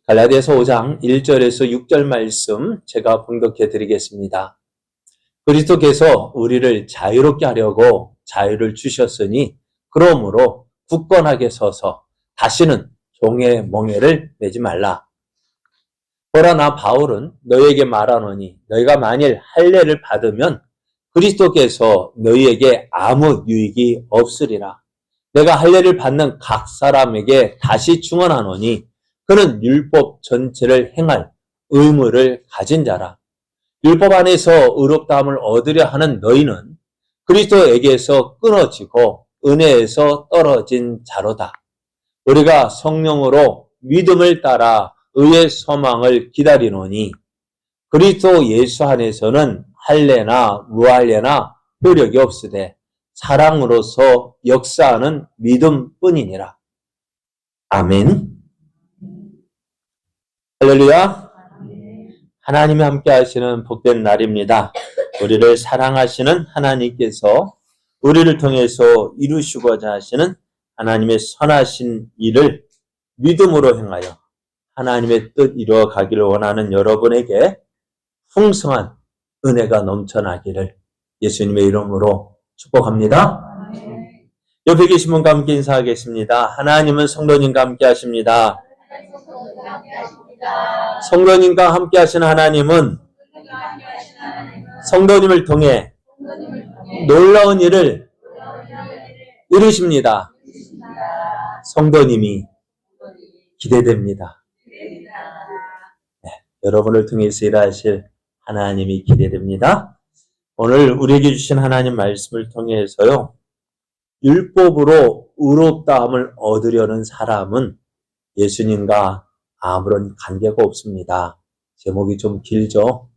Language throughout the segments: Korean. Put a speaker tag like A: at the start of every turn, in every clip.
A: 갈라디아서 5장 1절에서 6절 말씀 제가 봉독해 드리겠습니다. 그리스도께서 우리를 자유롭게 하려고 자유를 주셨으니 그러므로 굳건하게 서서 다시는 종의 멍에를 매지 말라. 보라, 나 바울은 너희에게 말하노니 너희가 만일 할례를 받으면 그리스도께서 너희에게 아무 유익이 없으리라. 내가 할례를 받는 각 사람에게 다시 증언하노니 그는 율법 전체를 행할 의무를 가진 자라. 율법 안에서 의롭다함을 얻으려 하는 너희는 그리스도에게서 끊어지고 은혜에서 떨어진 자로다. 우리가 성령으로 믿음을 따라 의의 소망을 기다리노니 그리스도 예수 안에서는 할례나 무할례나 효력이 없으되 사랑으로서 역사하는 믿음뿐이니라. 아멘. 할렐루야. 하나님이 함께 하시는 복된 날입니다. 우리를 사랑하시는 하나님께서 우리를 통해서 이루시고자 하시는 하나님의 선하신 일을 믿음으로 행하여 하나님의 뜻 이루어 가기를 원하는 여러분에게 풍성한 은혜가 넘쳐나기를 예수님의 이름으로 축복합니다. 옆에 계신 분과 함께 인사하겠습니다. 하나님은 성도님과 함께 하십니다. 성도님과 함께 하시는 하나님은 성도님을 통해 놀라운 일을 이루십니다. 성도님이 기대됩니다. 네, 여러분을 통해서 일하실 하나님이 기대됩니다. 오늘 우리에게 주신 하나님 말씀을 통해서요, 율법으로 의롭다함을 얻으려는 사람은 예수님과 아무런 관계가 없습니다. 제목이 좀 길죠?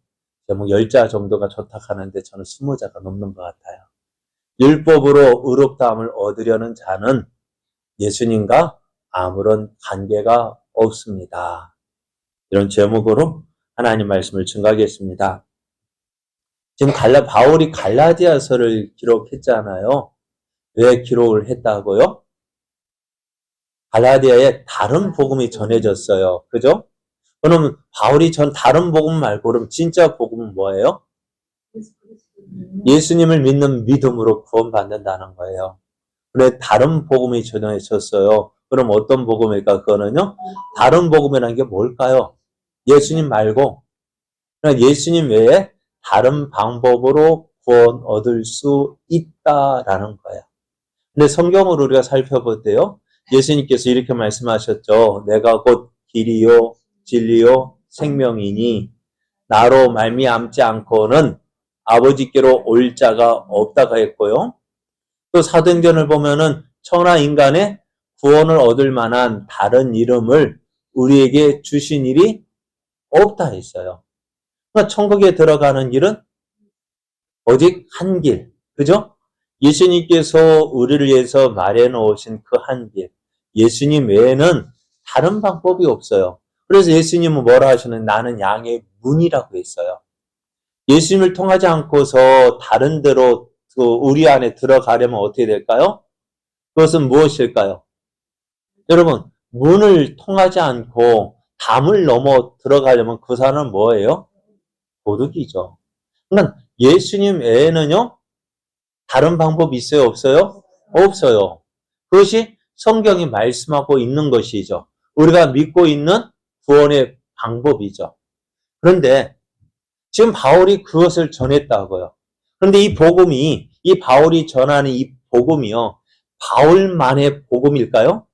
A: 제목 10자 정도가 좋다하는데 저는 20자가 넘는 것 같아요. 율법으로 의롭다함을 얻으려는 자는 예수님과 아무런 관계가 없습니다. 이런 제목으로 하나님 말씀을 증거하겠습니다. 지금 바울이 갈라디아서를 기록했잖아요. 왜 기록을 했다고요? 갈라디아에 다른 복음이 전해졌어요. 그죠? 그러면 바울이 다른 복음 말고 그럼 진짜 복음은 뭐예요? 예수님을 믿는 믿음으로 구원받는다는 거예요. 그래, 다른 복음이 전해졌어요. 그럼 어떤 복음일까? 그거는요, 다른 복음이라는 게 뭘까요? 예수님 말고, 예수님 외에 다른 방법으로 구원 얻을 수 있다라는 거예요. 근데 성경을 우리가 살펴볼 때요, 예수님께서 이렇게 말씀하셨죠. 내가 곧 길이요, 진리요, 생명이니 나로 말미암지 않고는 아버지께로 올 자가 없다고 했고요. 또 사도행전을 보면은 천하 인간의 구원을 얻을 만한 다른 이름을 우리에게 주신 일이 없다 했어요. 그러니까 천국에 들어가는 길은 오직 한 길, 그죠? 예수님께서 우리를 위해서 마련해 놓으신 그 한 길, 예수님 외에는 다른 방법이 없어요. 그래서 예수님은 뭐라 하시는 나는 양의 문이라고 했어요. 예수님을 통하지 않고서 다른 데로 우리 안에 들어가려면 어떻게 될까요? 그것은 무엇일까요? 여러분, 문을 통하지 않고 담을 넘어 들어가려면 그 사람은 뭐예요? 도둑이죠. 그러니까 예수님 외에는요, 다른 방법이 있어요? 없어요? 없어요. 그것이 성경이 말씀하고 있는 것이죠. 우리가 믿고 있는 구원의 방법이죠. 그런데 지금 바울이 그것을 전했다고요. 그런데 이 바울이 전하는 이 복음이요, 바울만의 복음일까요?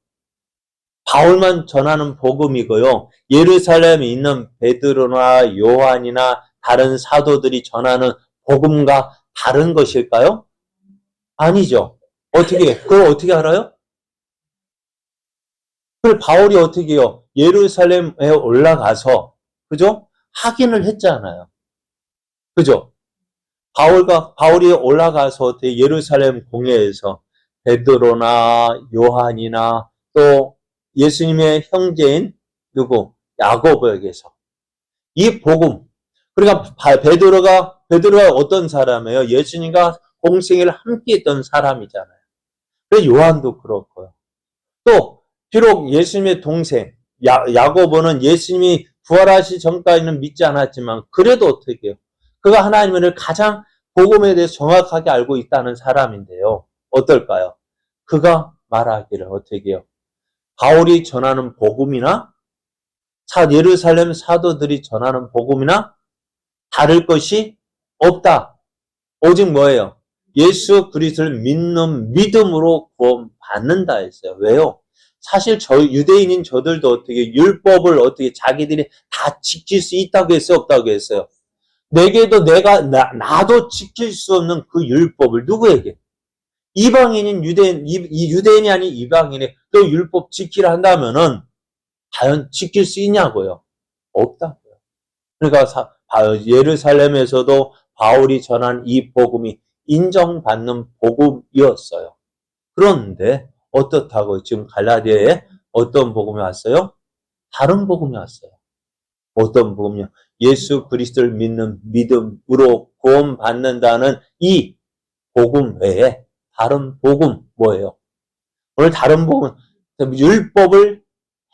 A: 바울만 전하는 복음이고요, 예루살렘에 있는 베드로나 요한이나 다른 사도들이 전하는 복음과 다른 것일까요? 아니죠. 그걸 어떻게 알아요? 그걸 바울이 어떻게 해요? 예루살렘에 올라가서, 그죠? 확인을 했잖아요. 그죠? 바울이 올라가서 예루살렘 공회에서 베드로나 요한이나 또 예수님의 형제인 야고보에게서 이 복음, 그러니까 베드로가 어떤 사람이에요? 예수님과 공생애를 함께 했던 사람이잖아요. 그래서 요한도 그렇고요. 또 비록 예수님의 동생, 야고보는 예수님이 부활하시 전까지는 믿지 않았지만 그래도 어떻게 해요? 그가 하나님을 가장 복음에 대해서 정확하게 알고 있다는 사람인데요. 어떨까요? 그가 말하기를 어떻게 해요? 바울이 전하는 복음이나 예루살렘 사도들이 전하는 복음이나 다를 것이 없다. 오직 뭐예요? 예수 그리스도를 믿는 믿음으로 구원받는다 했어요. 왜요? 사실 유대인인 저들도 어떻게 율법을 어떻게 자기들이 다 지킬 수 있다고 했어요? 없다고 했어요? 내게도 나도 지킬 수 없는 그 율법을 누구에게? 이방인인 유대인이 아닌 이방인이 또 율법 지키라 한다면은 과연 지킬 수 있냐고요? 없다고요. 그러니까 예루살렘에서도 바울이 전한 이 복음이 인정받는 복음이었어요. 그런데 어떻다고 지금 갈라디아에 어떤 복음이 왔어요? 다른 복음이 왔어요. 어떤 복음이요? 예수 그리스도를 믿는 믿음으로 구원받는다는 이 복음 외에 다른 복음 뭐예요? 오늘 다른 복음 율법을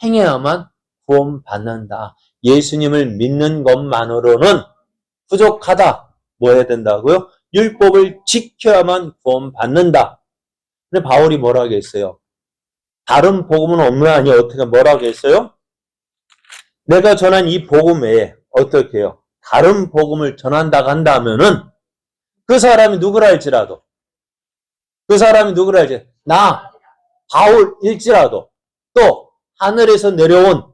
A: 행해야만 구원받는다. 예수님을 믿는 것만으로는 부족하다. 뭐 해야 된다고요? 율법을 지켜야만 구원받는다. 근데 바울이 뭐라고 했어요? 다른 복음은 없나니 어떻게 뭐라고 했어요? 내가 전한 이 복음 외에 어떻게 해요? 다른 복음을 전한다고 한다면은 그 사람이 누구라 할지라도 나 바울일지라도 또 하늘에서 내려온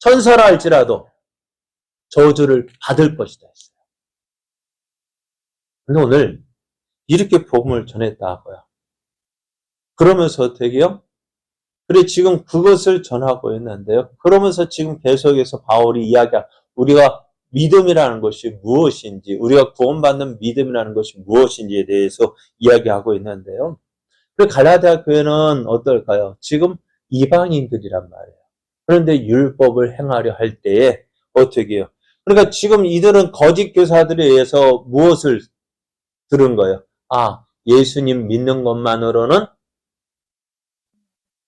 A: 천사라 할지라도 저주를 받을 것이다 했어요. 근데 오늘 이렇게 복음을 전했다고요. 그러면서 어떻게 해요? 그래 지금 그것을 전하고 있는데요. 그러면서 지금 계속해서 바울이 우리가 믿음이라는 것이 무엇인지, 우리가 구원받는 믿음이라는 것이 무엇인지에 대해서 이야기하고 있는데요. 그리고 갈라디아 교회는 어떨까요? 지금 이방인들이란 말이에요. 그런데 율법을 행하려 할 때에 어떻게 해요? 그러니까 지금 이들은 거짓 교사들에 의해서 무엇을 들은 거예요? 예수님 믿는 것만으로는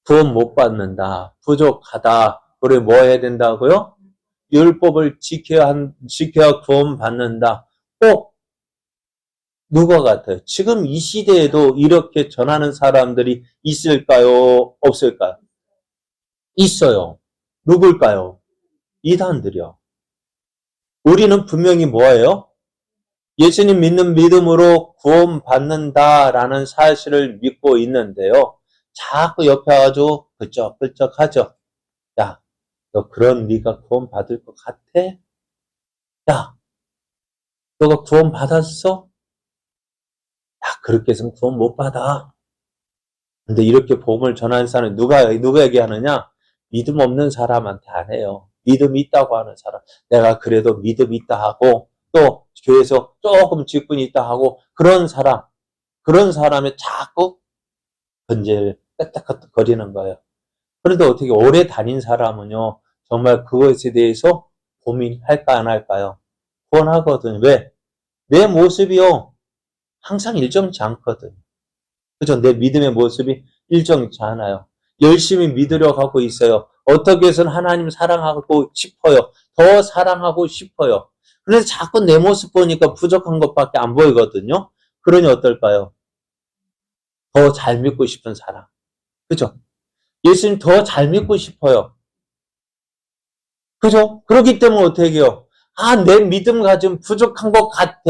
A: 구원 못 받는다. 부족하다. 우리 뭐 해야 된다고요? 율법을 지켜야 구원 받는다. 꼭 누가 같아요? 지금 이 시대에도 이렇게 전하는 사람들이 있을까요? 없을까요? 있어요. 누굴까요? 이단들이요. 우리는 분명히 뭐예요? 예수님 믿는 믿음으로 구원받는다라는 사실을 믿고 있는데요. 자꾸 옆에 와가지고 끄적끄적 하죠. 야, 너 그런 네가 구원받을 것 같아? 야, 너가 구원받았어? 야, 그렇게 해서는 구원 못 받아. 근데 이렇게 복음을 전하는 사람은 누구에게 하느냐? 믿음 없는 사람한테 안 해요. 믿음 있다고 하는 사람. 내가 그래도 믿음 있다 하고, 또 교회에서 조금 직분이 있다 하고, 그런 사람의 자꾸 번제를 끄떡끄떡 거리는 거예요. 그런데 어떻게 오래 다닌 사람은요, 정말 그것에 대해서 고민할까 안 할까요? 고민하거든요. 왜? 내 모습이요, 항상 일정치 않거든요. 그죠? 내 믿음의 모습이 일정치 않아요. 열심히 믿으려 하고 있어요. 어떻게 해서는 하나님 사랑하고 싶어요. 더 사랑하고 싶어요. 그래서 자꾸 내 모습 보니까 부족한 것밖에 안 보이거든요. 그러니 어떨까요? 더 잘 믿고 싶은 사람. 그죠? 예수님 더 잘 믿고 싶어요. 그죠? 그렇기 때문에 어떻게 해요? 내 믿음 가지면 부족한 것 같아.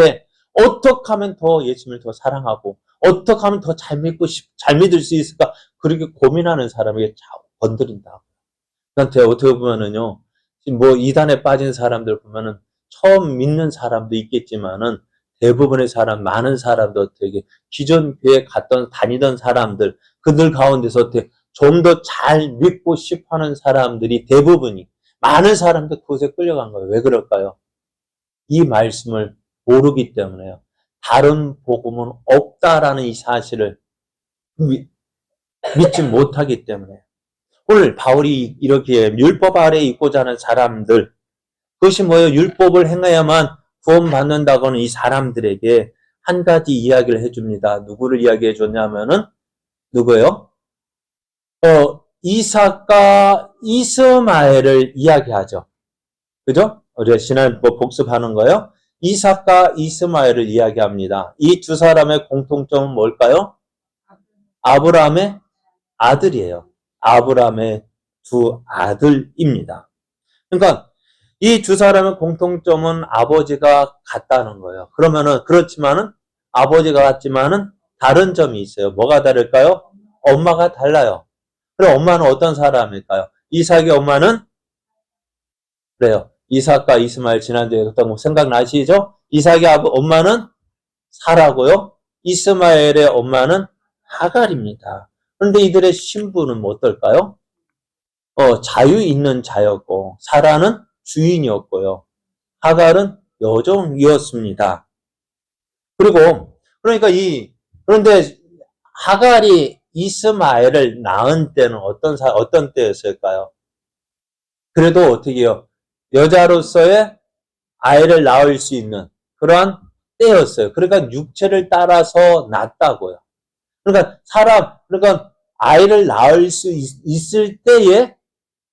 A: 어떻게 하면 더 예수님을 더 사랑하고, 어떻게 하면 더 잘 믿을 수 있을까? 그렇게 고민하는 사람에게 건드린다. 그러니까 어떻게 보면은요, 뭐 이단에 빠진 사람들 보면은 처음 믿는 사람도 있겠지만은 대부분의 많은 사람도 되게 기존 교회 다니던 사람들, 그들 가운데서 어떻게 좀 더 잘 믿고 싶어 하는 사람들이 많은 사람들 그곳에 끌려간 거예요. 왜 그럴까요? 이 말씀을 모르기 때문에요. 다른 복음은 없다라는 이 사실을 믿지 못하기 때문에. 오늘 바울이 이렇게 율법 아래에 있고자 하는 사람들, 그것이 뭐예요? 율법을 행해야만 구원받는다고는 이 사람들에게 한 가지 이야기를 해줍니다. 누구를 이야기해 줬냐면은, 누구예요? 이삭과 이스마엘을 이야기하죠. 그죠? 우리가 지난 복습하는 거예요. 이삭과 이스마엘을 이야기합니다. 이 두 사람의 공통점은 뭘까요? 아브라함의 아들이에요. 아브라함의 두 아들입니다. 그러니까 이 두 사람의 공통점은 아버지가 같다는 거예요. 그러면은 그렇지만은 아버지가 같지만은 다른 점이 있어요. 뭐가 다를까요? 엄마가 달라요. 그럼 엄마는 어떤 사람일까요? 이삭의 엄마는 그래요. 이삭과 이스마엘 지난주에 했던 거 생각나시죠? 이삭의 엄마는 사라고요. 이스마엘의 엄마는 하갈입니다. 그런데 이들의 신분은 어떨까요? 자유 있는 자였고 사라는 주인이었고요. 하갈은 여종이었습니다. 그리고 그러니까 그런데 하갈이 이스마엘을 낳은 때는 어떤 때였을까요? 그래도 어떻게 해요? 여자로서의 아이를 낳을 수 있는 그러한 때였어요. 그러니까 육체를 따라서 낳았다고요. 그러니까 아이를 낳을 수 있을 때에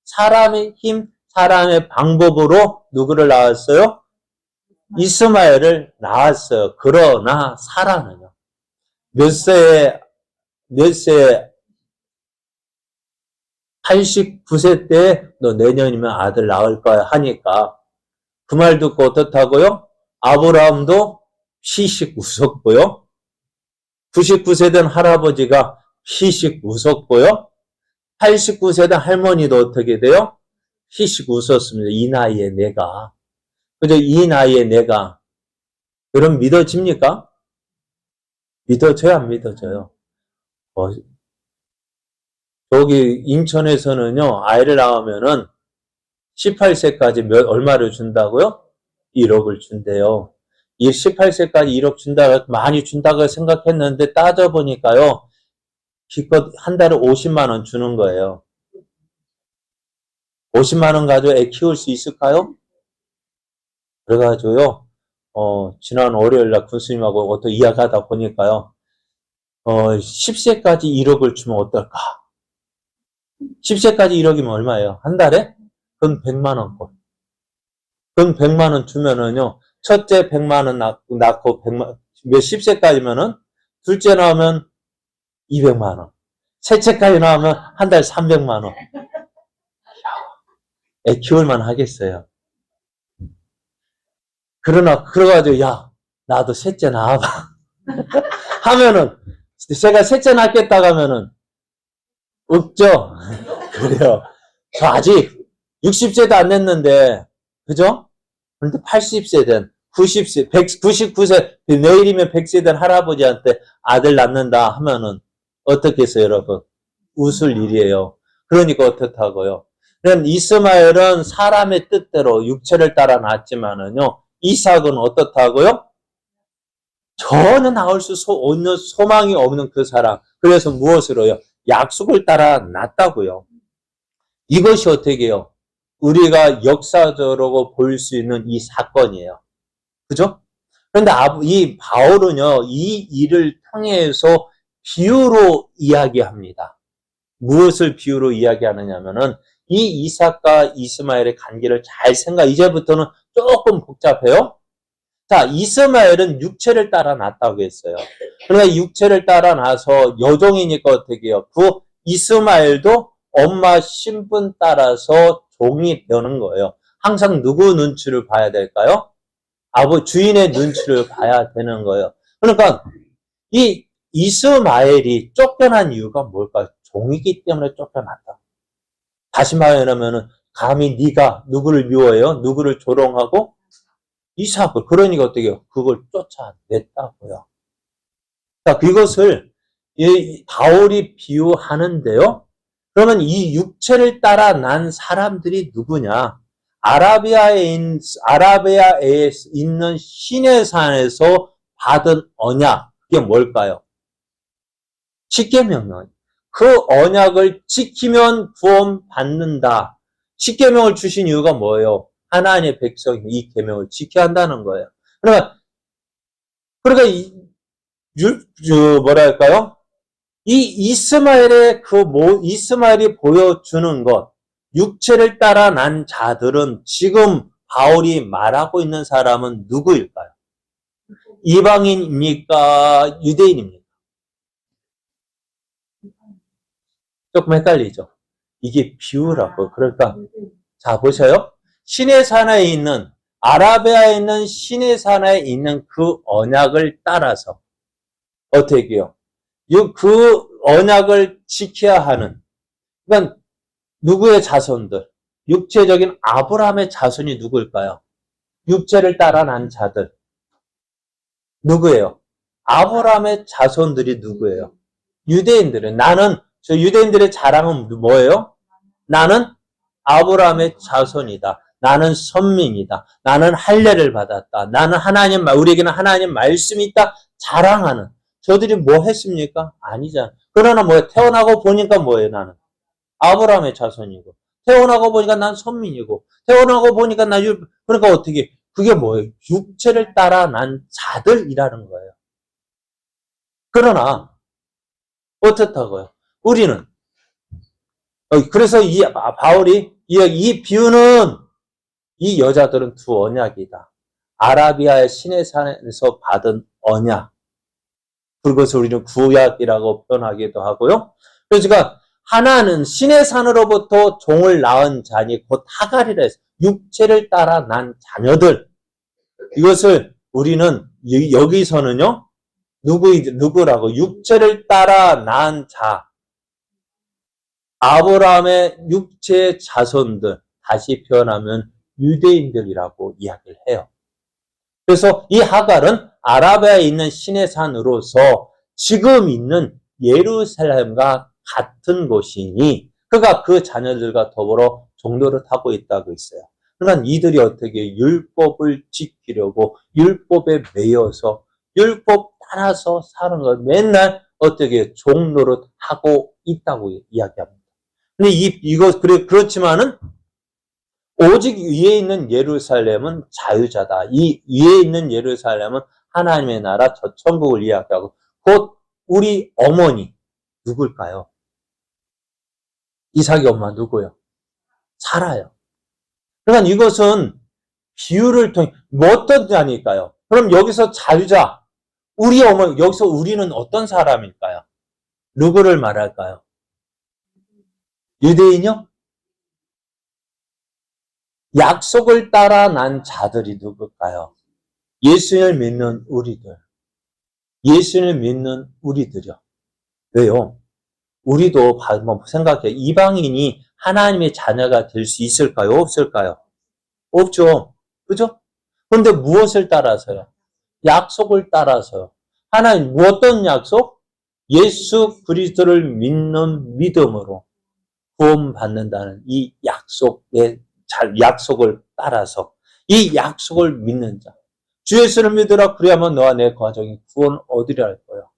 A: 사람의 힘, 사람의 방법으로 누구를 낳았어요? 이스마엘을 낳았어요. 그러나 사라는요. 몇 세에 89세 때 너 내년이면 아들 낳을 거야 하니까 그 말 듣고 어떻다고요? 아브라함도 피식 웃었고요. 99세 된 할아버지가 피식 웃었고요. 89세 된 할머니도 어떻게 돼요? 피식 웃었습니다. 이 나이에 내가. 그죠? 이 나이에 내가. 그럼 믿어집니까? 믿어져요, 안 믿어져요? 여기 인천에서는요, 아이를 낳으면은 18세까지 얼마를 준다고요? 1억을 준대요. 이 18세까지 1억 준다고 많이 준다고 생각했는데 따져보니까요, 기껏 한 달에 50만 원 주는 거예요. 50만 원 가지고 애 키울 수 있을까요? 그래가지고요, 지난 월요일 날 군수님하고 어떤 이야기하다 보니까요, 10세까지 1억을 주면 어떨까? 10세까지 1억이면 얼마예요? 한 달에? 그건 100만 원꼴. 그럼 100만 원 주면은요, 첫째 100만 원 낳고 100만, 10세까지면은, 둘째 나오면 200만 원. 셋째까지 나오면 한 달 300만 원. 애 키울만 하겠어요. 그래가지고, 야, 나도 셋째 낳아봐. 하면은, 제가 셋째 낳겠다고 하면은, 없죠? 그래요. 저 아직 60세도 안 됐는데, 그죠? 그런데 80세 된, 90세, 199세, 내일이면 100세 된 할아버지한테 아들 낳는다 하면은, 어떻겠어요, 여러분? 웃을 일이에요. 그러니까 어떻다고요? 그럼 이스마엘은 사람의 뜻대로 육체를 따라 낳았지만은요, 이삭은 어떻다고요? 전혀 나올 수 없는 소망이 없는 그 사람. 그래서 무엇으로요? 약속을 따라 낳았다고요. 이것이 어떻게 해요? 우리가 역사적으로 볼 수 있는 이 사건이에요. 그죠? 그런데 이 바울은요, 이 일을 통해서 비유로 이야기합니다. 무엇을 비유로 이야기하느냐면은 이 이삭과 이스마엘의 관계를 잘 이제부터는 조금 복잡해요. 자, 이스마엘은 육체를 따라 낳았다고 했어요. 그러니까 육체를 따라 낳아서 여종이니까 어떻게 해요? 그 이스마엘도 엄마 신분 따라서 종이 되는 거예요. 항상 누구 눈치를 봐야 될까요? 주인의 눈치를 봐야 되는 거예요. 그러니까 이 이스마엘이 쫓겨난 이유가 뭘까요? 종이기 때문에 쫓겨났다. 다시 말하면은 감히 네가 누구를 미워해요? 누구를 조롱하고? 이삭을. 그러니까 어떻게 해요? 그걸 쫓아냈다고요. 자, 그것을 바울이 비유하는데요. 그러면 이 육체를 따라 난 사람들이 누구냐? 아라비아에 있는 시내산에서 받은 언약. 그게 뭘까요? 십계명은 그 언약을 지키면 구원 받는다. 십계명을 주신 이유가 뭐예요? 하나님의 백성이 이 계명을 지켜야 한다는 거예요. 그러니까 뭐랄까요? 이 이스마엘이 보여주는 것, 육체를 따라 난 자들은 지금 바울이 말하고 있는 사람은 누구일까요? 이방인입니까? 유대인입니까? 조금 헷갈리죠? 이게 비유라고. 그러니까 자 보세요. 시내산에 있는 아라비아에 있는 시내산에 있는 그 언약을 따라서 어떻게 해요? 그 언약을 지켜야 하는 그러니까 누구의 자손들? 육체적인 아브라함의 자손이 누구일까요? 육체를 따라 난 자들. 누구예요? 아브라함의 자손들이 누구예요? 유대인들은 나는 저 유대인들의 자랑은 뭐예요? 나는 아브라함의 자손이다. 나는 선민이다. 나는 할례를 받았다. 나는 우리에게는 하나님 말씀이 있다. 자랑하는. 저들이 뭐 했습니까? 아니잖아. 그러나 뭐예요? 태어나고 보니까 뭐예요, 나는? 아브라함의 자손이고. 태어나고 보니까 난 선민이고. 태어나고 보니까 그러니까 어떻게, 그게 뭐예요? 육체를 따라 난 자들이라는 거예요. 그러나, 어떻다고요? 우리는, 그래서 바울이, 이 비유는 이 여자들은 두 언약이다. 아라비아의 시내산에서 받은 언약. 그것을 우리는 구약이라고 표현하기도 하고요. 그래서 제가 하나는 시내산으로부터 종을 낳은 자니 곧 하갈이라 해서 육체를 따라 난 자녀들. 이것을 우리는 여기서는요. 누구라고? 육체를 따라 난 자. 아브라함의 육체 자손들. 다시 표현하면 유대인들이라고 이야기를 해요. 그래서 이 하갈은 아라비아에 있는 시내산으로서 지금 있는 예루살렘과 같은 곳이니 그가 그 자녀들과 더불어 종로를 타고 있다고 있어요. 그러니까 이들이 어떻게 율법을 지키려고 율법에 매여서 율법 따라서 사는 걸 맨날 어떻게 종로를 하고 있다고 이야기합니다. 근데 그렇지만은 오직 위에 있는 예루살렘은 자유자다. 이 위에 있는 예루살렘은 하나님의 나라 저 천국을 이야기하고 곧 우리 어머니 누굴까요? 이삭의 엄마 누구요? 사라요. 그러니까 이것은 비유를 통해 어떤 자니까요? 그럼 여기서 자유자 우리 어머니 여기서 우리는 어떤 사람일까요? 누구를 말할까요? 유대인이요? 약속을 따라 난 자들이 누굴까요? 예수를 믿는 우리들. 예수를 믿는 우리들이요. 왜요? 우리도 한번 생각해. 이방인이 하나님의 자녀가 될 수 있을까요? 없을까요? 없죠. 그죠? 그런데 무엇을 따라서요? 약속을 따라서요. 하나님, 어떤 약속? 예수 그리스도를 믿는 믿음으로 구원받는다는 이 약속을 따라서 이 약속을 믿는 자. 주 예수를 믿으라 그래야만 너와 내 가정이 구원 얻으려 할 거예요.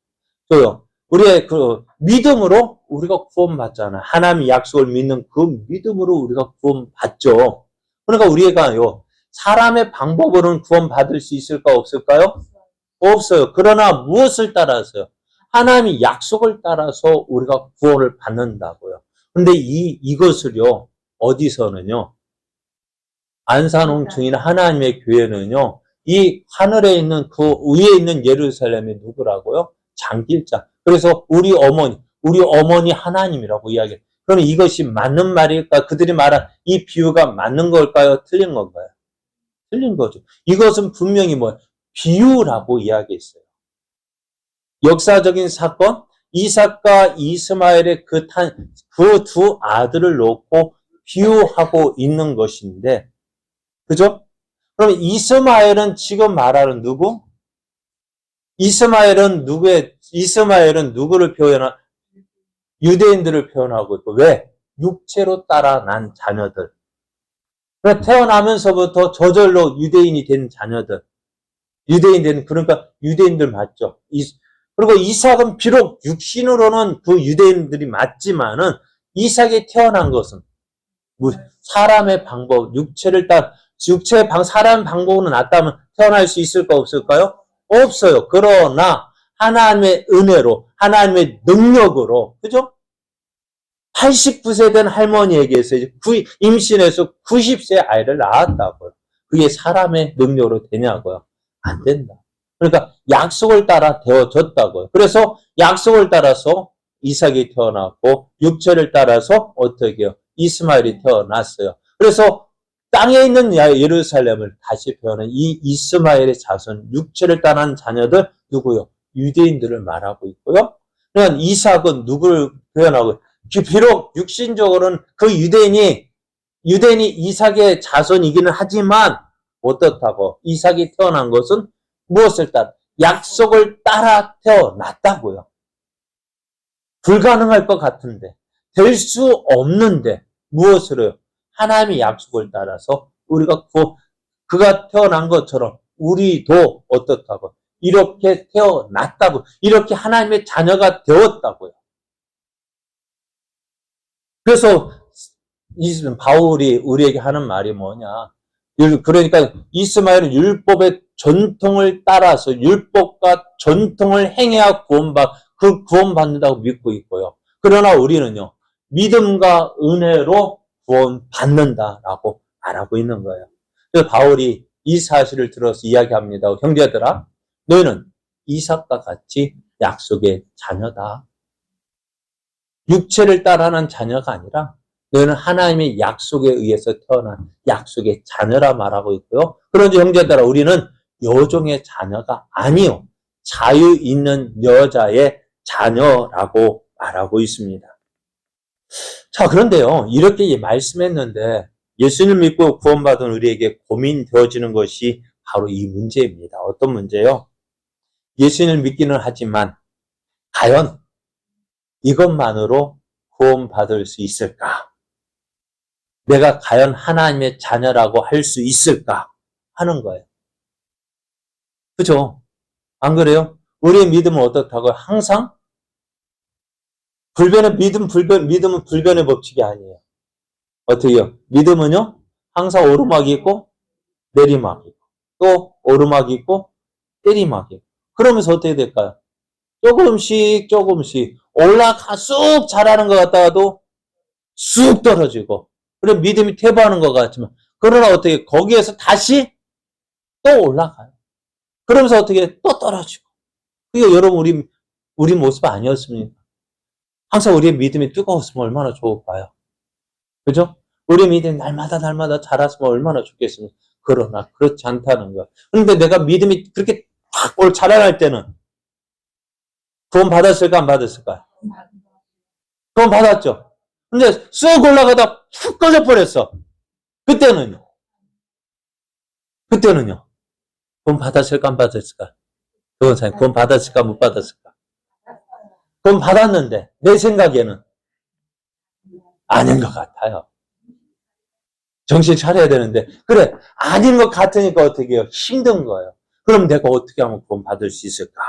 A: 저요. 우리의 그 믿음으로 우리가 구원받잖아요. 하나님의 약속을 믿는 그 믿음으로 우리가 구원받죠. 그러니까 우리가요. 사람의 방법으로는 구원받을 수 있을까 없을까요? 없어요. 그러나 무엇을 따라서요? 하나님의 약속을 따라서 우리가 구원을 받는다고요. 근데 이것을요. 어디서는요. 안산홍충이나 하나님의 교회는요. 이 하늘에 있는 그 위에 있는 예루살렘이 누구라고요? 장길자. 그래서 우리 어머니 하나님이라고 이야기해요. 그럼 이것이 맞는 말일까? 그들이 말한 이 비유가 맞는 걸까요? 틀린 건가요? 틀린 거죠. 이것은 분명히 비유라고 이야기했어요. 역사적인 사건, 이삭과 이스마엘의 그 두 아들을 놓고 비유하고 있는 것인데, 그죠? 그럼 이스마엘은 지금 말하는 누구? 이스마엘은 누구를 유대인들을 표현하고 있고, 왜? 육체로 따라 난 자녀들. 그러니까 태어나면서부터 저절로 유대인이 된 자녀들. 그러니까 유대인들 맞죠? 그리고 이삭은 비록 육신으로는 그 유대인들이 맞지만은, 이삭이 태어난 것은, 사람의 방법, 사람 방법으로 낳았다면 태어날 수 있을까 없을까요? 없어요. 그러나 하나님의 은혜로 하나님의 능력으로 그죠? 89세 된 할머니에게서 임신해서 90세 아이를 낳았다고요. 그게 사람의 능력으로 되냐고요. 안 된다. 그러니까 약속을 따라 되어졌다고요. 그래서 약속을 따라서 이삭이 태어났고 육체를 따라서 어떻게 해요? 이스마엘이 태어났어요. 그래서 땅에 있는 예루살렘을 다시 표현한 이 이스마엘의 자손, 육체를 따른 자녀들 누구요? 유대인들을 말하고 있고요. 그러니까 이삭은 누구를 표현하고 비록 육신적으로는 그 유대인이 이삭의 자손이기는 하지만 어떻다고? 이삭이 태어난 것은 무엇을 따라? 약속을 따라 태어났다고요. 불가능할 것 같은데, 될 수 없는데, 무엇으로요? 하나님의 약속을 따라서 우리가 그가 태어난 것처럼 우리도 어떻다고? 이렇게 태어났다고. 이렇게 하나님의 자녀가 되었다고요. 그래서 바울이 우리에게 하는 말이 뭐냐? 그러니까 이스마엘은 율법의 전통을 따라서 율법과 전통을 행해야 구원받는다고 믿고 있고요. 그러나 우리는요, 믿음과 은혜로 구원받는다라고 말하고 있는 거예요. 그래서 바울이 이 사실을 들어서 이야기합니다. 형제들아, 너희는 이삭과 같이 약속의 자녀다. 육체를 따라하는 자녀가 아니라 너희는 하나님의 약속에 의해서 태어난 약속의 자녀라 말하고 있고요. 그런지 형제들아, 우리는 여종의 자녀가 아니요, 자유 있는 여자의 자녀라고 말하고 있습니다. 자, 그런데요, 이렇게 말씀했는데 예수님 믿고 구원받은 우리에게 고민되어지는 것이 바로 이 문제입니다. 어떤 문제요? 예수님을 믿기는 하지만 과연 이것만으로 구원받을 수 있을까? 내가 과연 하나님의 자녀라고 할 수 있을까? 하는 거예요. 그죠? 안 그래요? 우리의 믿음은 어떻다고요? 항상 믿음은 불변의 법칙이 아니에요. 어떻게요? 믿음은요, 항상 오르막이 있고 내리막이 있고 또 오르막이 있고 내리막이 있고 그러면서 어떻게 될까요? 조금씩 쑥 자라는 것 같다가도 쑥 떨어지고, 그래 믿음이 퇴보하는 것 같지만, 그러나 어떻게 거기에서 다시 또 올라가요. 그러면서 어떻게 또 떨어지고. 그게 여러분 우리 모습 아니었습니까? 항상 우리의 믿음이 뜨거웠으면 얼마나 좋을까요? 그죠? 우리 믿음이 날마다 자랐으면 얼마나 좋겠습니까? 그러나 그렇지 않다는 거야. 그런데 내가 믿음이 그렇게 확 자라날 때는 구원 받았을까 안 받았을까? 구원 받았죠. 근데 쑥 올라가다 푹 꺼져버렸어. 그때는요. 구원 받았을까 안 받았을까? 구원 받았을까 못 받았을까? 구원 받았는데 내 생각에는 아닌 것 같아요. 정신 차려야 되는데, 그래 아닌 것 같으니까 어떻게 해요? 힘든 거예요. 그럼 내가 어떻게 하면 구원 받을 수 있을까?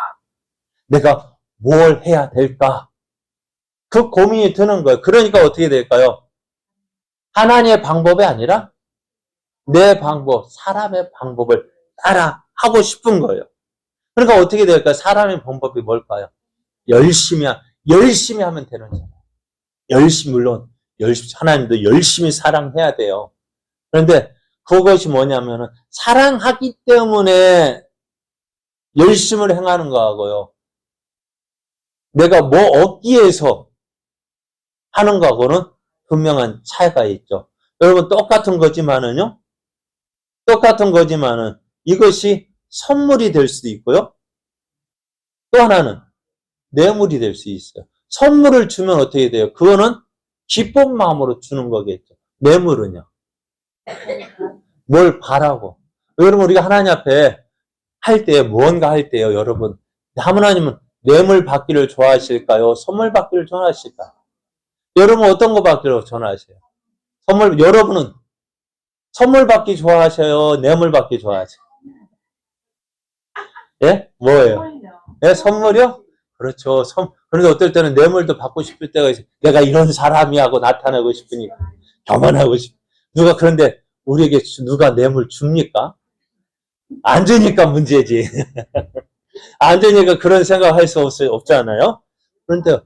A: 내가 뭘 해야 될까? 그 고민이 드는 거예요. 그러니까 어떻게 될까요? 하나님의 방법이 아니라 내 방법, 사람의 방법을 따라 하고 싶은 거예요. 그러니까 어떻게 될까요? 사람의 방법이 뭘까요? 열심히 하면 되는 거예요. 물론 하나님도 열심히 사랑해야 돼요. 그런데 그것이 뭐냐면은 사랑하기 때문에 열심을 행하는 거하고요, 내가 뭐 얻기 위해서 하는 거하고는 분명한 차이가 있죠. 여러분 똑같은 거지만은 이것이 선물이 될 수도 있고요, 또 하나는 뇌물이 될 수 있어요. 선물을 주면 어떻게 돼요? 그거는 기쁜 마음으로 주는 거겠죠. 뇌물은요, 뭘 바라고. 여러분 우리가 하나님 앞에 무언가 할 때요, 여러분 하나님은 뇌물 받기를 좋아하실까요? 선물 받기를 좋아하실까요? 여러분 어떤 거 받기를 좋아하세요? 여러분은 선물 받기 좋아하셔요? 뇌물 받기 좋아하세요? 예? 뭐예요? 예, 선물이요? 그렇죠. 그런데 어떨 때는 뇌물도 받고 싶을 때가 있어요. 내가 이런 사람이 하고 나타나고 싶으니까. 교만하고 그런데 우리에게 누가 뇌물 줍니까? 안 주니까 문제지. 안 주니까 그런 생각 할 수 없잖아요? 그런데,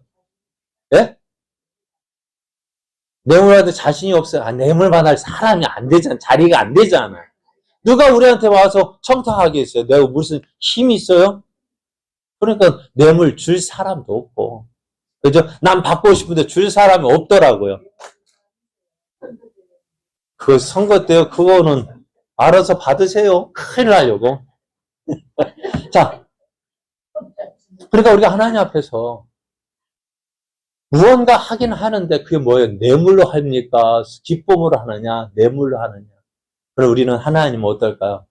A: 예? 뇌물받을 자신이 없어요. 뇌물 받을 사람이 안 되잖아. 자리가 안 되잖아. 누가 우리한테 와서 청탁하겠어요? 내가 무슨 힘이 있어요? 그러니까 뇌물 줄 사람도 없고. 그죠? 난 받고 싶은데 줄 사람이 없더라고요. 그 선거 때요. 그거는 알아서 받으세요. 큰일 나려고. 자, 그러니까 우리가 하나님 앞에서 무언가 하긴 하는데 그게 뭐예요? 뇌물로 합니까? 기쁨으로 하느냐? 뇌물로 하느냐? 그럼 우리는 하나님은 어떨까요?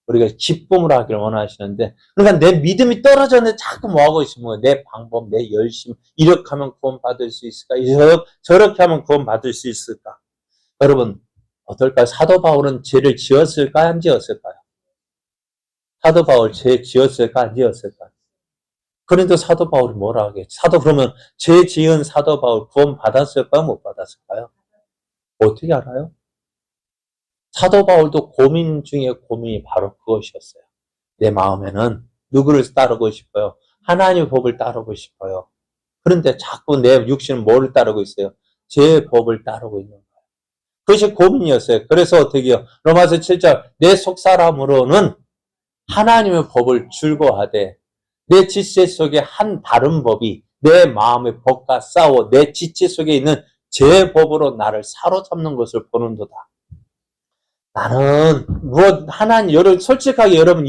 A: 우리가 기쁨으로 하기를 원하시는데, 그러니까 내 믿음이 떨어졌는데 자꾸 뭐 하고 있으면 내 방법, 내 열심, 이렇게 하면 구원받을 수 있을까? 저렇게 하면 구원받을 수 있을까? 여러분, 어떨까요? 사도 바울은 죄를 지었을까? 안 지었을까요? 사도 바울 죄 지었을까? 안 지었을까요? 그런데 사도 바울이 뭐라 하겠지? 그러면 죄 지은 사도 바울 구원받았을까요? 못 받았을까요? 어떻게 알아요? 사도 바울도 고민 중에 고민이 바로 그것이었어요. 내 마음에는 누구를 따르고 싶어요? 하나님의 법을 따르고 싶어요. 그런데 자꾸 내 육신은 뭐를 따르고 있어요? 제 법을 따르고 있는 거예요. 그것이 고민이었어요. 그래서 어떻게 해요? 로마서 7절 내 속사람으로는 하나님의 법을 즐거워하되 내 지체 속에 한 다른 법이 내 마음의 법과 싸워 내 지체 속에 있는 제 법으로 나를 사로잡는 것을 보는도다. 나는 하나님 솔직하게 여러분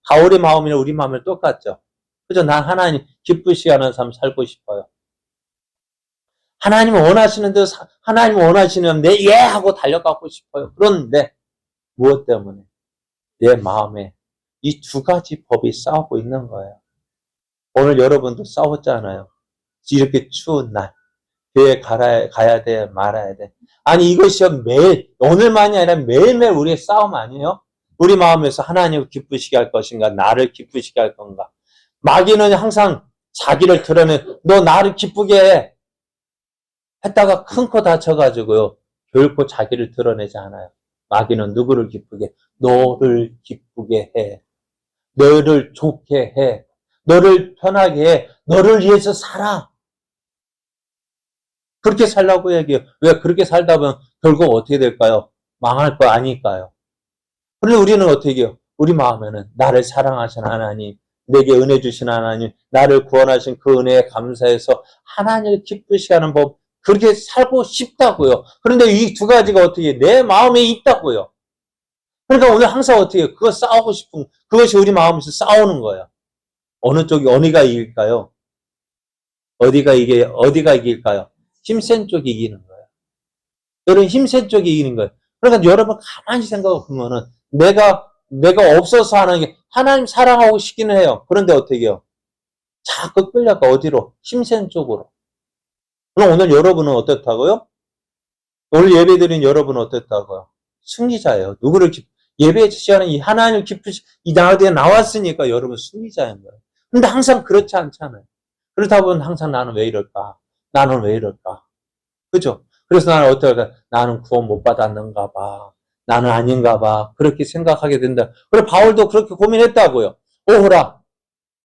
A: 바울의 마음이나 우리 마음이 똑같죠. 그죠? 난 하나님 기쁘시게 하는 삶 살고 싶어요. 하나님 원하시는 대로 하나님 원하시는 내 예 하고 달려가고 싶어요. 그런데 무엇 때문에 내 마음에 이 두 가지 법이 싸우고 있는 거예요. 오늘 여러분도 싸웠잖아요. 이렇게 추운 날 교회 가야 돼 말아야 돼. 아니 이것이 오늘만이 아니라 매일매일 우리의 싸움 아니에요? 우리 마음에서 하나님을 기쁘시게 할 것인가 나를 기쁘시게 할 건가. 마귀는 항상 자기를 드러내 너 나를 기쁘게 해 했다가 큰 코 다쳐가지고요 결코 자기를 드러내지 않아요. 마귀는 누구를 기쁘게 너를 기쁘게 해 너를 좋게 해 너를 편하게 해 너를 위해서 살아. 그렇게 살라고 얘기해요. 왜 그렇게 살다 보면 결국 어떻게 될까요? 망할 거 아닐까요? 그런데 우리는 어떻게 해요? 우리 마음에는 나를 사랑하신 하나님, 내게 은혜 주신 하나님, 나를 구원하신 그 은혜에 감사해서 하나님을 기쁘시게 하는 법, 그렇게 살고 싶다고요. 그런데 이 두 가지가 어떻게 해요? 내 마음에 있다고요. 그러니까 오늘 항상 어떻게 해요? 그거 싸우고 싶은, 그것이 우리 마음에서 싸우는 거예요. 어디가 이길까요? 어디가 이길까요? 힘센 쪽이 이기는 거예요. 여러분 힘센 쪽이 이기는 거예요. 그러니까 여러분 가만히 생각해 보면은 내가 없어서 하는 게 하나님 사랑하고 싶기는 해요. 그런데 어떻게 해요? 자꾸 끌려가 어디로? 힘센 쪽으로. 그럼 오늘 여러분은 어떻다고요? 오늘 예배 드린 여러분은 어떻다고요? 승리자예요. 예배 시간에 이 하나님을 이 나라에 나왔으니까 여러분 승리자인 거예요. 근데 항상 그렇지 않잖아요. 그렇다 보면 항상 나는 왜 이럴까? 나는 왜 이럴까? 그죠? 그래서 나는 어떨까? 나는 구원 못 받았는가 봐. 나는 아닌가 봐. 그렇게 생각하게 된다. 그래, 바울도 그렇게 고민했다고요. 오호라.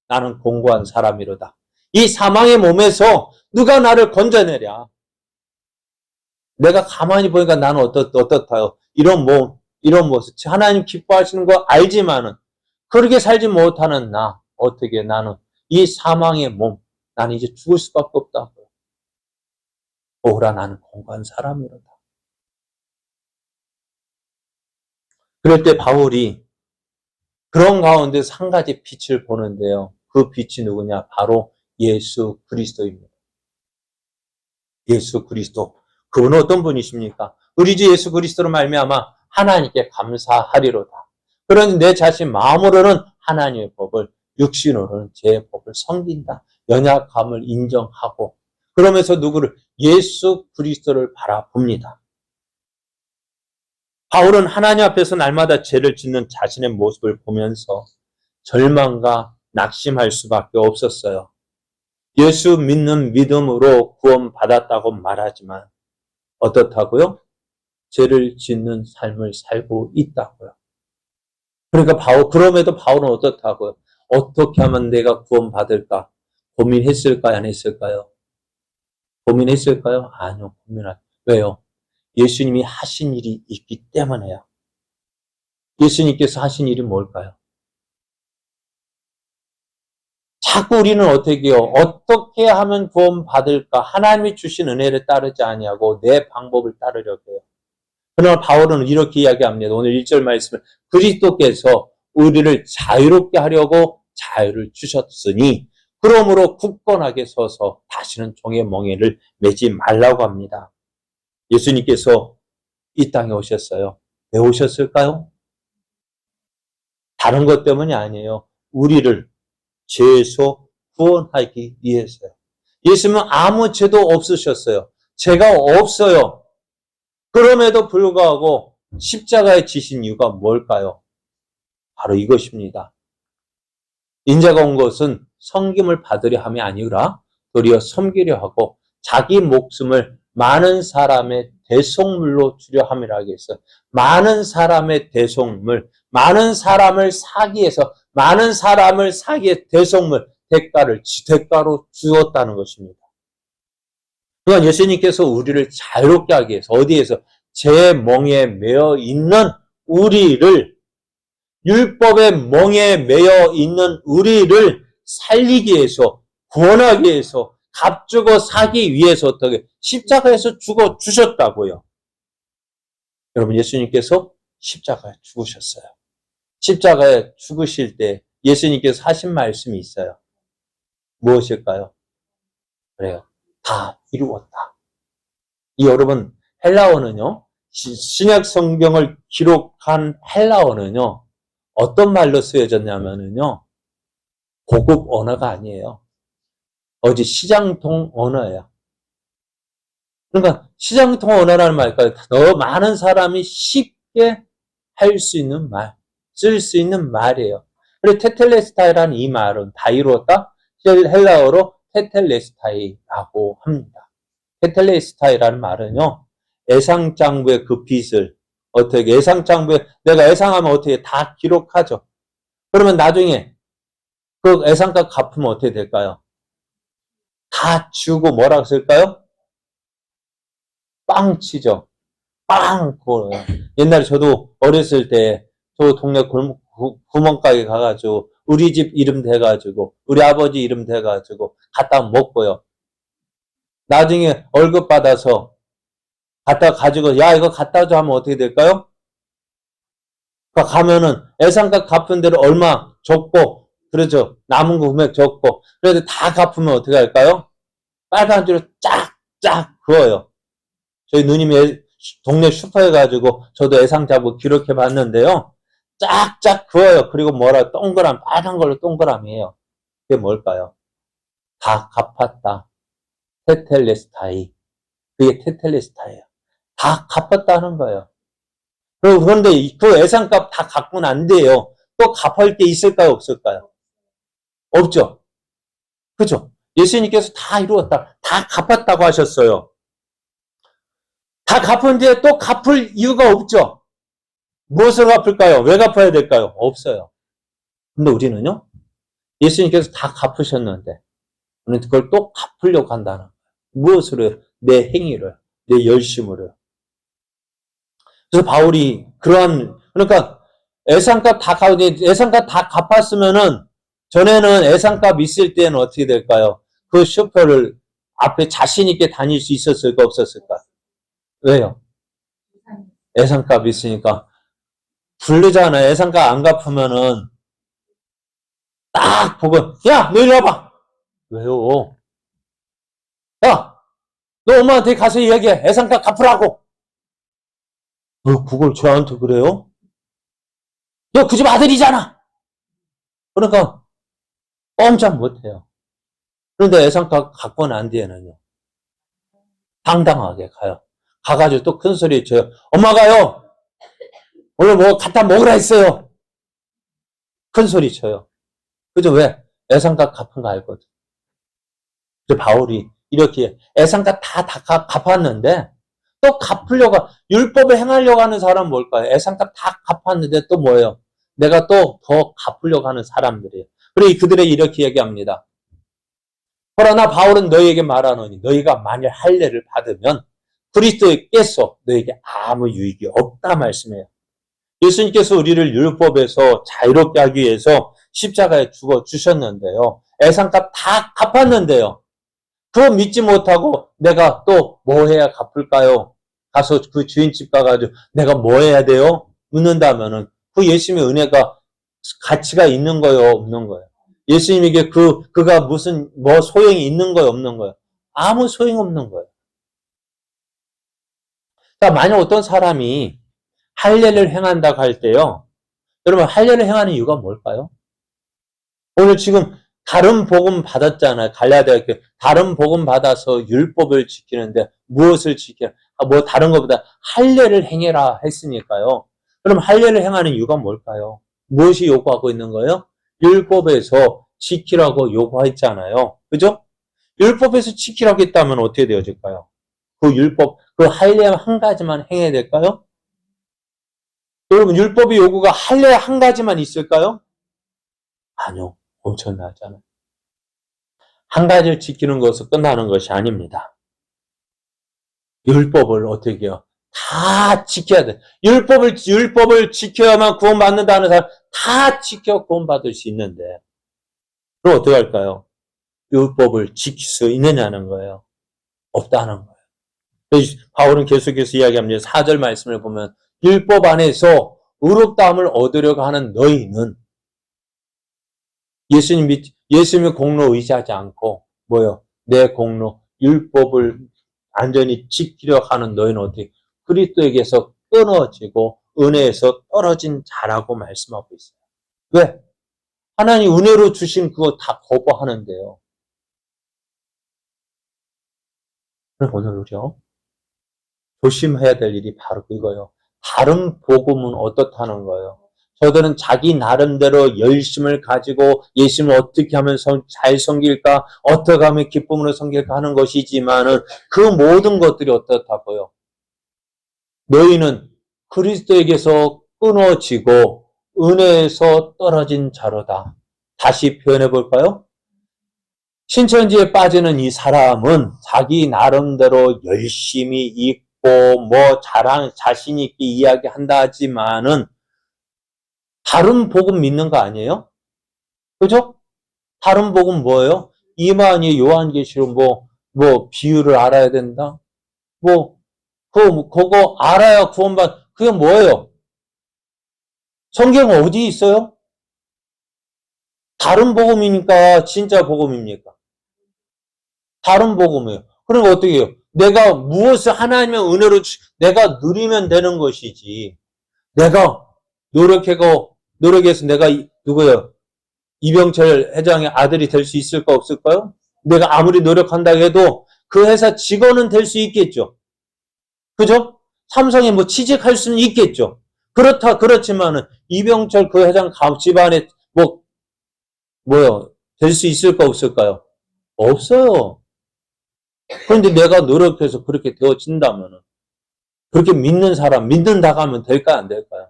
A: 나는 공고한 사람이로다. 이 사망의 몸에서 누가 나를 건져내랴. 내가 가만히 보니까 나는 어떻다요? 이런 모습. 하나님 기뻐하시는 거 알지만은, 그렇게 살지 못하는 어떻게 나는 이 사망의 몸, 나는 이제 죽을 수밖에 없다. 오라 나는 공고한 사람이로다. 그럴 때 바울이 그런 가운데서 한 가지 빛을 보는데요. 그 빛이 누구냐? 바로 예수 그리스도입니다. 예수 그리스도. 그분은 어떤 분이십니까? 우리 주 예수 그리스도로 말미암아 하나님께 감사하리로다. 그러니 내 자신 마음으로는 하나님의 법을, 육신으로는 제 법을 섬긴다. 연약함을 인정하고 그러면서 누구를? 예수 그리스도를 바라봅니다. 바울은 하나님 앞에서 날마다 죄를 짓는 자신의 모습을 보면서 절망과 낙심할 수밖에 없었어요. 예수 믿는 믿음으로 구원받았다고 말하지만 어떻다고요? 죄를 짓는 삶을 살고 있다고요. 그러니까 그럼에도 바울은 어떻다고요? 어떻게 하면 내가 구원받을까? 고민했을까요? 안 했을까요? 고민했을까요? 아니요, 왜요? 예수님이 하신 일이 있기 때문에요. 예수님께서 하신 일이 뭘까요? 자꾸 우리는 어떻게 해요? 어떻게 하면 구원받을까? 하나님이 주신 은혜를 따르지 아니하고 내 방법을 따르려고 해요. 그러나 바울은 이렇게 이야기합니다. 오늘 1절 말씀을 그리스도께서 우리를 자유롭게 하려고 자유를 주셨으니 그러므로 굳건하게 서서 다시는 종의 멍에를 매지 말라고 합니다. 예수님께서 이 땅에 오셨어요. 왜 오셨을까요? 다른 것 때문이 아니에요. 우리를 죄에서 구원하기 위해서요. 예수님은 아무 죄도 없으셨어요. 죄가 없어요. 그럼에도 불구하고 십자가에 지신 이유가 뭘까요? 바로 이것입니다. 인자가 온 것은 섬김을 받으려 함이 아니라 도리어 섬기려 하고 자기 목숨을 많은 사람의 대속물로 주려 함이라 하겠어요. 많은 사람의 대속물, 많은 사람을 사기 위해서 많은 사람을 사기의 대속물, 대가로 주었다는 것입니다. 그러니까 예수님께서 우리를 자유롭게 하기 위해서 어디에서 제 멍에 매여 있는 우리를 율법의 멍에 매여 있는 우리를 살리기 위해서 구원하기 위해서 값주고 사기 위해서 어떻게 십자가에서 죽어 주셨다고요. 여러분 예수님께서 십자가에 죽으셨어요. 십자가에 죽으실 때 예수님께서 하신 말씀이 있어요. 무엇일까요? 그래요. 다 이루었다. 이 여러분 헬라어는요. 신약 성경을 기록한 헬라어는요. 어떤 말로 쓰여졌냐면요. 고급 언어가 아니에요. 어디 시장통 언어예요. 그러니까 시장통 언어라는 말까지 더 많은 사람이 쉽게 할 수 있는 말, 쓸 수 있는 말이에요. 그리고 테텔레스타이라는 이 말은 다 이루었다. 헬라어로 테텔레스타이라고 합니다. 테텔레스타이라는 말은요. 애상장부의 그 빚을 어떻게 애상장부에 내가 애상하면 어떻게 다 기록하죠. 그러면 나중에 그 애상값 갚으면 어떻게 될까요? 다 지우고 뭐라고 쓸까요? 빵 치죠. 빵! 옛날에 저도 어렸을 때 저 동네 구멍가게 가가지고 우리 집 이름 대가지고 우리 아버지 이름 대가지고 갖다 먹고요. 나중에 월급 받아서 갖다 가지고 야 이거 갖다 줘 하면 어떻게 될까요? 가면은 예상값 갚은 대로 얼마 적고 그렇죠. 남은 거 금액 적고 그래도 다 갚으면 어떻게 할까요? 빨간 줄로 쫙쫙 그어요. 저희 누님이 동네 슈퍼에 가지고 저도 예상 잡고 기록해 봤는데요. 쫙쫙 그어요. 그리고 뭐라 동그란 빨간 걸로 동그라미에요. 그게 뭘까요? 다 갚았다. 테텔레스타이. 그게 테텔레스타이예요. 다 갚았다는 거예요. 그런데 그 예상값 다 갚고는 안 돼요. 또 갚을 게 있을까요? 없을까요? 없죠. 그죠? 예수님께서 다 이루었다. 다 갚았다고 하셨어요. 다 갚은데 또 갚을 이유가 없죠. 무엇을 갚을까요? 왜 갚아야 될까요? 없어요. 근데 우리는요, 예수님께서 다 갚으셨는데, 우리는 그걸 또 갚으려고 한다는 거예요. 무엇으로요? 내 행위를, 내 열심으로요. 그래서 바울이 그러니까 예상값 다 갚았으면은, 전에는 예상값 있을 때는 어떻게 될까요? 그 슈퍼를 앞에 자신있게 다닐 수 있었을까, 없었을까? 왜요? 예상값 있으니까. 부르잖아요. 예상값 안 갚으면은, 딱 보고, 야, 너 이리 와봐! 왜요? 야, 너 엄마한테 가서 이야기해. 예상값 갚으라고! 그걸 저한테 그래요? 너 그 집 아들이잖아! 그러니까, 꼼짝 못해요. 그런데 예상값 갖고 난 뒤에는요, 당당하게 가요. 가가지고 또 큰 소리 쳐요. 엄마가요, 오늘 뭐 갖다 먹으라 했어요. 큰 소리 쳐요. 그죠? 왜? 예상값 갚은 거 알거든. 그래서 바울이 이렇게 예상값 다 갚았는데 또 갚으려고 율법을 행하려고 하는 사람은 뭘까요? 예상값 다 갚았는데 또 뭐예요? 내가 또 더 갚으려고 하는 사람들이에요. 그리고 그들에게 이렇게 얘기합니다. 그러나 바울은 너희에게 말하노니 너희가 만일 할례를 받으면 그리스도께서 너에게 아무 유익이 없다 말씀해요. 예수님께서 우리를 율법에서 자유롭게 하기 위해서 십자가에 죽어 주셨는데요. 애상값 다 갚았는데요. 그거 믿지 못하고 내가 또 뭐 해야 갚을까요? 가서 그 주인집 가가지고 내가 뭐 해야 돼요? 묻는다면은 그 예수님의 은혜가 가치가 있는 거예요? 없는 거예요? 예수님에게 그가 무슨 뭐 소용이 있는 거예요? 없는 거예요? 아무 소용 없는 거예요. 그러니까 만약 어떤 사람이 할례를 행한다고 할 때요. 여러분 할례를 행하는 이유가 뭘까요? 오늘 지금 다른 복음 받았잖아요. 갈라디아교회 다른 복음 받아서 율법을 지키는데 무엇을 지켜? 뭐 다른 것보다 할례를 행해라 했으니까요. 그럼 할례를 행하는 이유가 뭘까요? 무엇이 요구하고 있는 거예요? 율법에서 지키라고 요구했잖아요. 그죠? 율법에서 지키라고 했다면 어떻게 되어질까요? 그 율법, 그 할례 한 가지만 행해야 될까요? 여러분 율법의 요구가 할례 한 가지만 있을까요? 아니요. 엄청나잖아요. 한 가지를 지키는 것으로 끝나는 것이 아닙니다. 율법을 어떻게 해요? 다 지켜야 돼. 율법을 지켜야만 구원받는다는 사람 다 지켜 구원받을 수 있는데 그럼 어떻게 할까요? 율법을 지킬 수 있느냐는 거예요. 없다는 거예요. 바울은 계속해서 이야기합니다. 4절 말씀을 보면 율법 안에서 의롭다함을 얻으려고 하는 너희는 예수님의 공로 의지하지 않고 뭐요? 내 공로 율법을 완전히 지키려 하는 너희는 어떻게 그리스도에게서 끊어지고 은혜에서 떨어진 자라고 말씀하고 있어요. 왜? 하나님 은혜로 주신 그거 다 거부하는데요. 오늘 우리요 조심해야 될 일이 바로 그거예요. 다른 복음은 어떻다는 거예요. 저들은 자기 나름대로 열심을 가지고 예수님을 어떻게 하면 잘 섬길까, 어떻게 하면 기쁨으로 섬길까 하는 것이지만은 그 모든 것들이 어떻다고요? 너희는 그리스도에게서 끊어지고 은혜에서 떨어진 자로다. 다시 표현해 볼까요? 신천지에 빠지는 이 사람은 자기 나름대로 열심히 있고 뭐 자신 있게 이야기한다 하지만은 다른 복음 믿는 거 아니에요? 그죠? 다른 복음 뭐예요? 이만희 요한계시록 뭐 비유를 알아야 된다? 그거 알아야 그게 뭐예요? 성경 어디 있어요? 다른 복음이니까 진짜 복음입니까? 다른 복음이에요. 그럼 어떻게 해요? 내가 무엇을 하나님의 은혜로 내가 누리면 되는 것이지. 내가 노력해서 내가 누구예요? 이병철 회장의 아들이 될 수 있을까 없을까요? 내가 아무리 노력한다고 해도 그 회사 직원은 될 수 있겠죠. 그죠? 삼성에 뭐 취직할 수는 있겠죠. 그렇지만은 이병철 그 회장 집안에 될 수 있을까 없을까요? 없어요. 그런데 내가 노력해서 그렇게 되어진다면은 그렇게 믿는다고 하면 될까요? 안 될까요?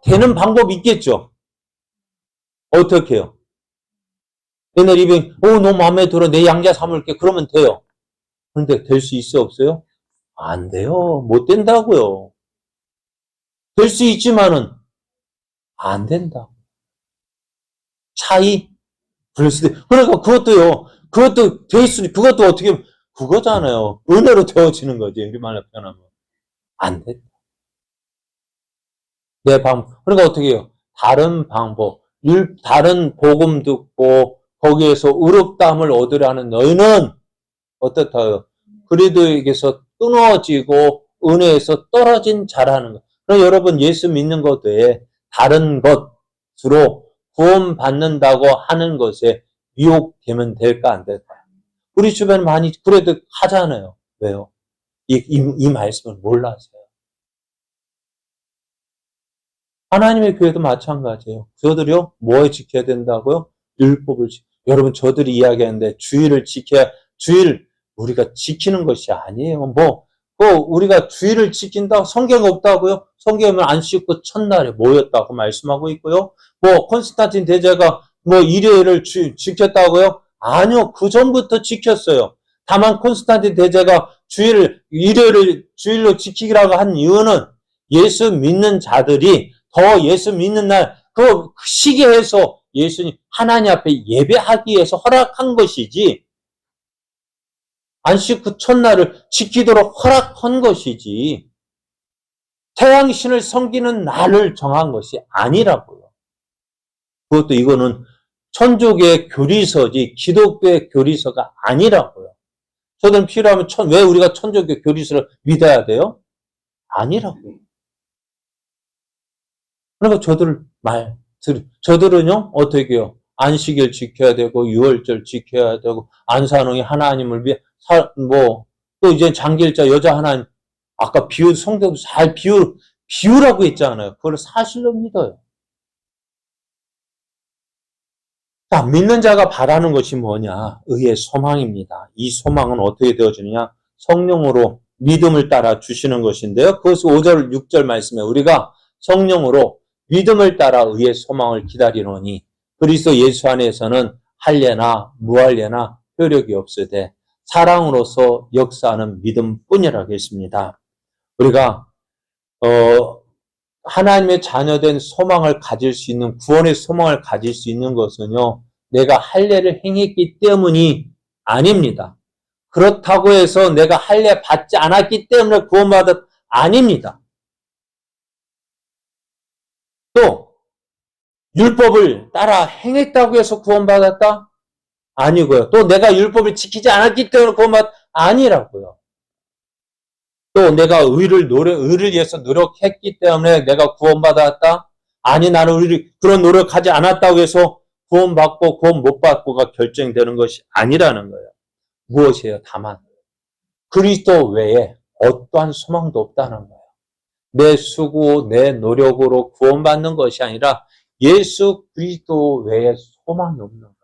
A: 되는 방법이 있겠죠. 어떻게 해요? 옛날 이병, 너 마음에 들어. 내 양자 삼을게. 그러면 돼요. 그런데 될 수 있어요? 없어요? 안 돼요. 못 된다고요. 될 수 있지만은 안 된다. 차이? 그러니까 그것도 어떻게, 그거잖아요. 은혜로 되어지는 거지. 우리 말로 표현하면. 안 된다. 그러니까 어떻게 해요? 다른 방법, 다른 복음 듣고 거기에서 의롭다함을 얻으려 하는 너희는 어떻다요? 그리스도에게서 끊어지고 은혜에서 떨어진 자라는 것. 그럼 여러분 예수 믿는 것 외에 다른 것으로 구원받는다고 하는 것에 미혹되면 될까 안 될까요? 우리 주변에 많이 그래도 하잖아요. 왜요? 이 말씀을 몰라서요. 하나님의 교회도 마찬가지예요. 저들이요, 뭘 지켜야 된다고요? 율법을 여러분, 저들이 이야기하는데 주일 우리가 지키는 것이 아니에요. 우리가 주일을 지킨다? 성경 없다고요? 성경을 안 씻고 첫날에 모였다고 말씀하고 있고요. 콘스탄틴 대제가 일요일을 지켰다고요? 아니요, 그 전부터 지켰어요. 다만 콘스탄틴 대제가 일요일을 주일로 지키라고 한 이유는 예수 믿는 자들이 더 예수 믿는 날, 그 시기에서 예수님, 하나님 앞에 예배하기 위해서 허락한 것이지, 안식 그 첫날을 지키도록 허락한 것이지, 태양신을 섬기는 날을 정한 것이 아니라고요. 그것도 이거는 천주교의 교리서지 기독교의 교리서가 아니라고요. 저는 필요하면 왜 우리가 천주교 교리서를 믿어야 돼요? 아니라고요. 그러니까 저들은요, 어떻게 해요? 안식일 지켜야 되고, 유월절 지켜야 되고, 안산홍이 하나님을 위해, 또 이제 장길자 여자 하나님, 아까 성경도 잘 비유라고 했잖아요. 그걸 사실로 믿어요. 자, 믿는 자가 바라는 것이 뭐냐? 의의 소망입니다. 이 소망은 어떻게 되어지느냐? 성령으로 믿음을 따라 주시는 것인데요. 그것은 5절, 6절 말씀에 우리가 성령으로 믿음을 따라 의의 소망을 기다리노니 그리스도 예수 안에서는 할례나 무할례나 효력이 없으되 사랑으로서 역사하는 믿음뿐이라고 했습니다. 우리가 하나님의 자녀된 소망을 가질 수 있는, 구원의 소망을 가질 수 있는 것은요, 내가 할례를 행했기 때문이 아닙니다. 그렇다고 해서 내가 할례 받지 않았기 때문에 구원받았 아닙니다. 또 율법을 따라 행했다고 해서 구원받았다? 아니고요. 또 내가 율법을 지키지 않았기 때문에 구원받았다? 아니라고요. 또 내가 의를 위해서 노력했기 때문에 내가 구원받았다? 아니, 나는 그런 노력하지 않았다고 해서 구원받고 구원 못 받고가 결정되는 것이 아니라는 거예요. 무엇이에요? 다만 그리스도 외에 어떠한 소망도 없다는 거예요. 내 수고, 내 노력으로 구원받는 것이 아니라 예수 그리스도 외에 소망이 없는 거예요.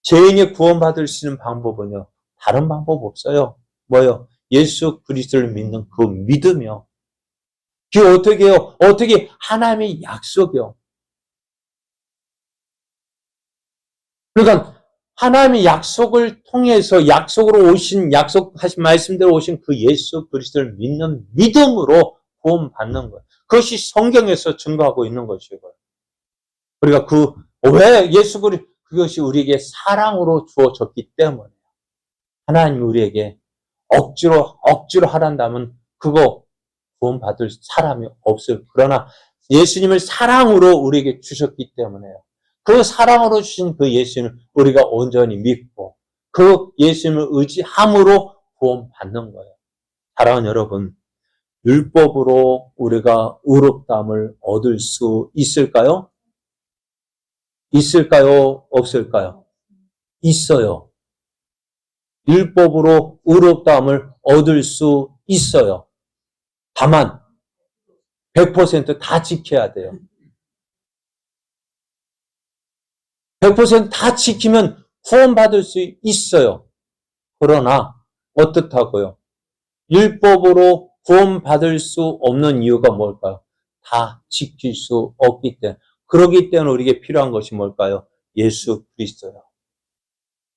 A: 죄인이 구원받을 수 있는 방법은요, 다른 방법 없어요. 뭐요? 예수 그리스도를 믿는 그 믿음이요. 그게 어떻게 해요? 어떻게 하나님의 약속이요. 그러니까 하나님의 약속을 통해서 약속으로 오신, 약속하신 말씀대로 오신 그 예수 그리스도를 믿는 믿음으로 구원받는 거예요. 그것이 성경에서 증거하고 있는 것이고요. 우리가 왜 그것이 우리에게 사랑으로 주어졌기 때문에 하나님이 우리에게 억지로 하란다면 그거 구원받을 사람이 없어요. 그러나 예수님을 사랑으로 우리에게 주셨기 때문에요. 그 사랑으로 주신 그 예수님을 우리가 온전히 믿고 그 예수님을 의지함으로 구원받는 거예요. 사랑하는 여러분, 율법으로 우리가 의롭다함을 얻을 수 있을까요? 있을까요? 없을까요? 있어요. 율법으로 의롭다함을 얻을 수 있어요. 다만 100% 다 지켜야 돼요. 100% 다 지키면 구원받을 수 있어요. 그러나 어떻다고요? 율법으로 구원받을 수 없는 이유가 뭘까요? 다 지킬 수 없기 때문에. 그러기 때문에 우리에게 필요한 것이 뭘까요? 예수 그리스도요.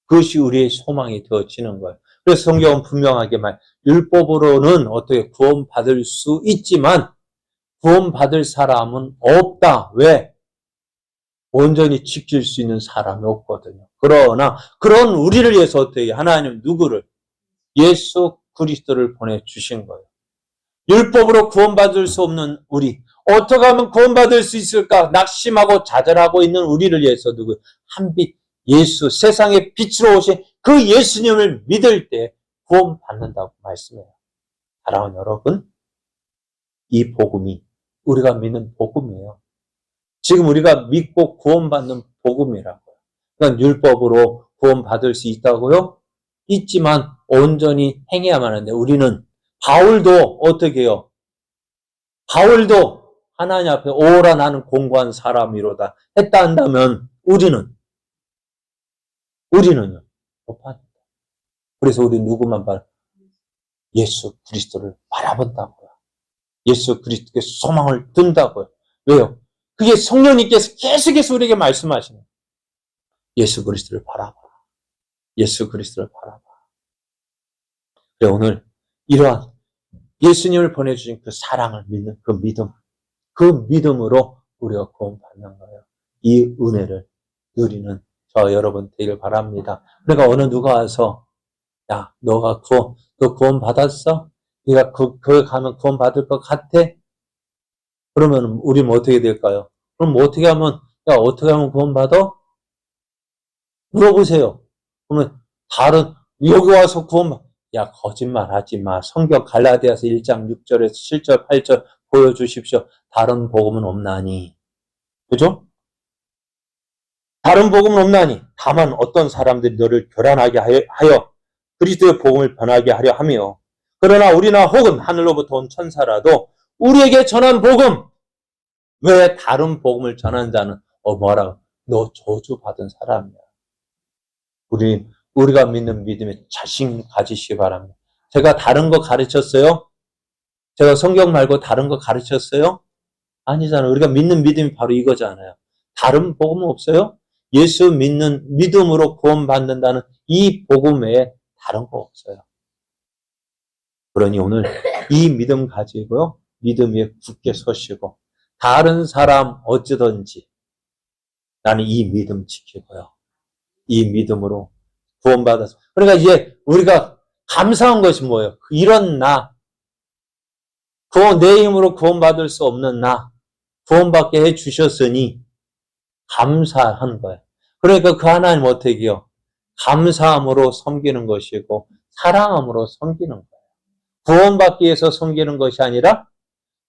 A: 그것이 우리의 소망이 되어지는 거예요. 그래서 성경은 분명하게 율법으로는 어떻게 구원받을 수 있지만 구원받을 사람은 없다. 왜? 온전히 지킬 수 있는 사람이 없거든요. 그러나 그런 우리를 위해서 어떻게 하나님 누구를? 예수 그리스도를 보내주신 거예요. 율법으로 구원받을 수 없는 우리, 어떻게 하면 구원받을 수 있을까? 낙심하고 좌절하고 있는 우리를 위해서 한빛 예수, 세상의 빛으로 오신 그 예수님을 믿을 때 구원받는다고 말씀해요. 사랑하는 여러분, 이 복음이 우리가 믿는 복음이에요. 지금 우리가 믿고 구원받는 복음이라고요. 그러니까 율법으로 구원받을 수 있다고요? 있지만 온전히 행해야만 하는데 우리는 바울도 어떻게 해요? 바울도 하나님 앞에 오라 나는 공고한 사람이로다 했다 한다면 우리는요? 못합니다. 그래서 우리 누구만 예수 그리스도를 바라본다고요. 예수 그리스도께 소망을 둔다고요. 왜요? 그게 성령님께서 계속해서 우리에게 말씀하시는 거예요. 예수 그리스도를 바라봐. 예수 그리스도를 바라봐. 그래, 오늘 이러한 예수님을 보내주신 그 사랑을 믿는 그 믿음으로 우리가 구원받는 거예요. 이 은혜를 누리는 저 여러분 되길 바랍니다. 그러니까 어느 누가 와서, 야, 너 구원 받았어? 네가 그 가면 구원 받을 것 같아? 그러면 우리는 어떻게 될까요? 그럼 어떻게 하면, 야, 어떻게 하면 구원 받아? 물어보세요. 그러면 여기 와서 야, 거짓말 하지 마. 성경 갈라디아서 1장 6절에서 7절, 8절 보여주십시오. 다른 복음은 없나니. 그죠? 다른 복음은 없나니. 다만 어떤 사람들이 너를 교란하게 하여 그리스도의 복음을 변하게 하려 하며, 그러나 우리나 혹은 하늘로부터 온 천사라도 우리에게 전한 복음, 왜 다른 복음을 전한 자는 뭐라고? 너 저주받은 사람이야. 우리가 믿는 믿음에 자신 가지시기 바랍니다. 제가 다른 거 가르쳤어요? 제가 성경 말고 다른 거 가르쳤어요? 아니잖아요. 우리가 믿는 믿음이 바로 이거잖아요. 다른 복음은 없어요? 예수 믿는 믿음으로 구원받는다는 이 복음 외에 다른 거 없어요. 그러니 오늘 이 믿음 가지고요. 믿음 위에 굳게 서시고, 다른 사람 어찌든지 나는 이 믿음 지키고요. 이 믿음으로 구원받아서. 그러니까 이제 우리가 감사한 것이 뭐예요? 이런 내 힘으로 구원받을 수 없는 구원받게 해주셨으니 감사한 거예요. 그러니까 그 하나님 어떻게 해요? 감사함으로 섬기는 것이고 사랑함으로 섬기는 거예요. 구원받기 위해서 섬기는 것이 아니라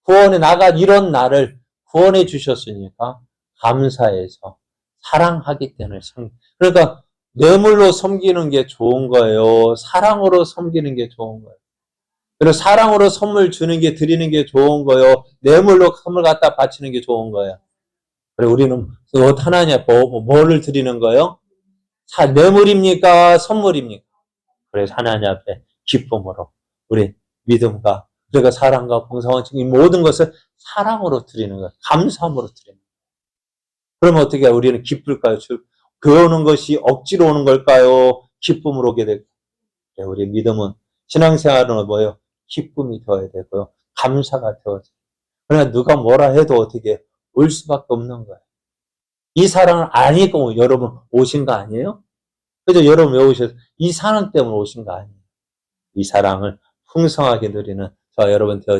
A: 구원에 나간 이런 나를 구원해 주셨으니까 감사해서 사랑하기 때문에 그러니까 뇌물로 섬기는 게 좋은 거예요. 사랑으로 섬기는 게 좋은 거예요. 그리고 사랑으로 선물 주는 게 드리는 게 좋은 거예요. 뇌물로 선물 갖다 바치는 게 좋은 거예요. 그리고 우리는 하나님 뭐를 드리는 거예요? 뇌물입니까? 선물입니까? 그래서 하나님 앞에 기쁨으로 우리 믿음과 그러니까 사랑과 봉사와 이 모든 것을 사랑으로 드리는 거예요. 감사함으로 드리는 거예요. 그러면 어떻게 우리는 기쁠까요? 오는 것이 억지로 오는 걸까요? 기쁨으로 오게 될까요? 우리 믿음은 신앙생활은 뭐예요? 기쁨이 되어야 되고요. 감사가 되어야 돼요. 그러나 누가 뭐라 해도 어떻게 올 수밖에 없는 거예요. 이 사랑을 아니고 여러분 오신 거 아니에요? 그죠? 여러분 왜 오셨어요? 이 사랑 때문에 오신 거 아니에요. 이 사랑을 풍성하게 누리는 저 여러분 되어